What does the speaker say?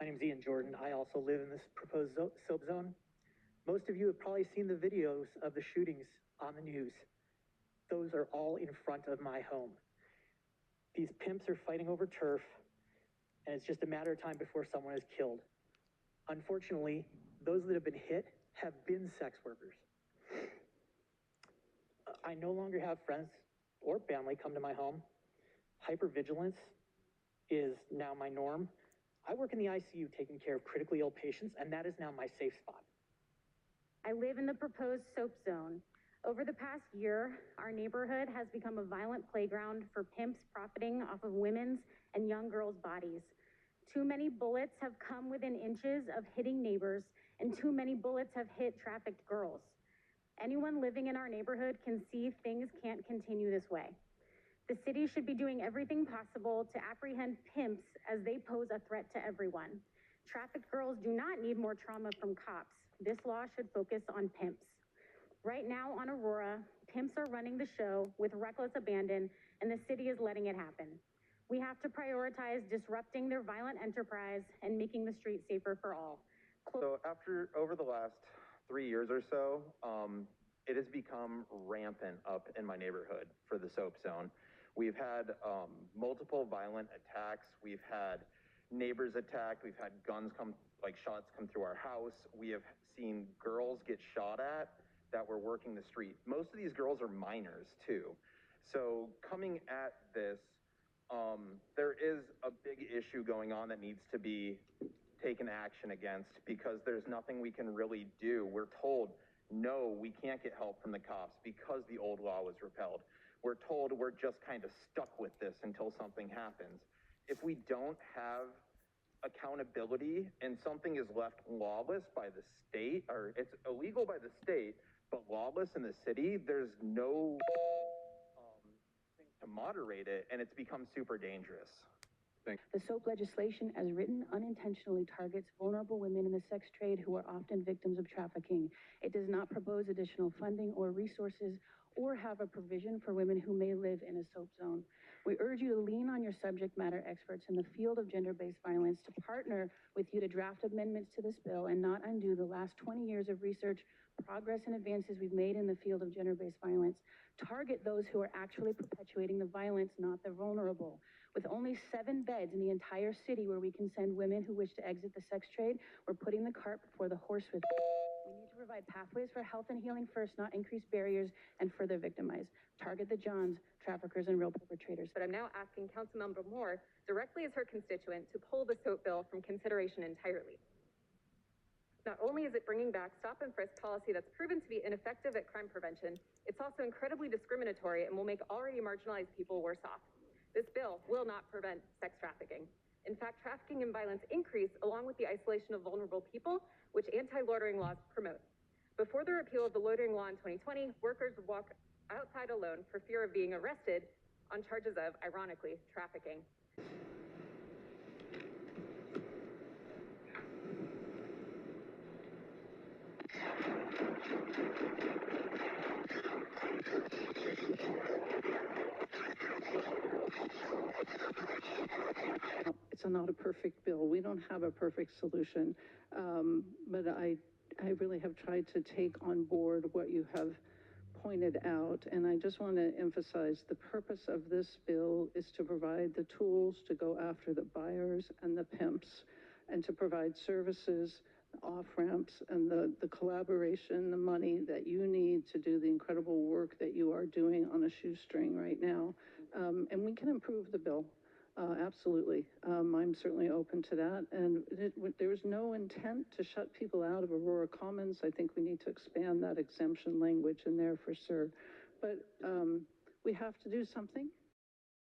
My name's Ian Jordan. I also live in this proposed soap zone. Most of you have probably seen the videos of the shootings on the news. Those are all in front of my home. These pimps are fighting over turf, and it's just a matter of time before someone is killed. Unfortunately, those that have been hit have been sex workers. I no longer have friends or family come to my home. Hypervigilance is now my norm. I work in the ICU taking care of critically ill patients, and that is now my safe spot. I live in the proposed soap zone. Over the past year, our neighborhood has become a violent playground for pimps profiting off of women's and young girls' bodies. Too many bullets have come within inches of hitting neighbors, and too many bullets have hit trafficked girls. Anyone living in our neighborhood can see things can't continue this way. The city should be doing everything possible to apprehend pimps as they pose a threat to everyone. Trafficked girls do not need more trauma from cops. This law should focus on pimps. Right now on Aurora, pimps are running the show with reckless abandon, and the city is letting it happen. We have to prioritize disrupting their violent enterprise and making the street safer for all. So over the last 3 years or so, it has become rampant up in my neighborhood for the soap zone. We've had multiple violent attacks. We've had neighbors attacked. We've had shots come through our house. We have seen girls get shot at that were working the street. Most of these girls are minors too. So coming at this, there is a big issue going on that needs to be taken action against, because there's nothing we can really do. We're told, no, we can't get help from the cops because the old law was repealed. We're told we're just kind of stuck with this until something happens. If we don't have accountability and something is left lawless by the state, or it's illegal by the state, but lawless in the city, there's no thing to moderate it, and it's become super dangerous. The SOAP legislation, as written, unintentionally targets vulnerable women in the sex trade who are often victims of trafficking. It does not propose additional funding or resources or have a provision for women who may live in a SOAP zone. We urge you to lean on your subject matter experts in the field of gender-based violence to partner with you to draft amendments to this bill and not undo the last 20 years of research, progress, and advances we've made in the field of gender-based violence. Target those who are actually perpetuating the violence, not the vulnerable. With only 7 beds in the entire city where we can send women who wish to exit the sex trade, we're putting the cart before the horse with. We need to provide pathways for health and healing first, not increase barriers and further victimize. Target the Johns, traffickers, and real perpetrators. But I'm now asking Councilmember Moore, directly as her constituent, to pull the SOAP bill from consideration entirely. Not only is it bringing back stop and frisk policy that's proven to be ineffective at crime prevention, it's also incredibly discriminatory and will make already marginalized people worse off. This bill will not prevent sex trafficking. In fact, trafficking and violence increase along with the isolation of vulnerable people, which anti-loitering laws promote. Before the repeal of the loitering law in 2020, workers would walk outside alone for fear of being arrested on charges of, ironically, trafficking. It's not a perfect bill. We don't have a perfect solution, but I really have tried to take on board what you have pointed out, and I just want to emphasize the purpose of this bill is to provide the tools to go after the buyers and the pimps, and to provide services, off-ramps, and the collaboration, the money that you need to do the incredible work that you are doing on a shoestring right now. And we can improve the bill. Absolutely. I'm certainly open to that. And there's no intent to shut people out of Aurora Commons. I think we need to expand that exemption language in there for sure. But we have to do something.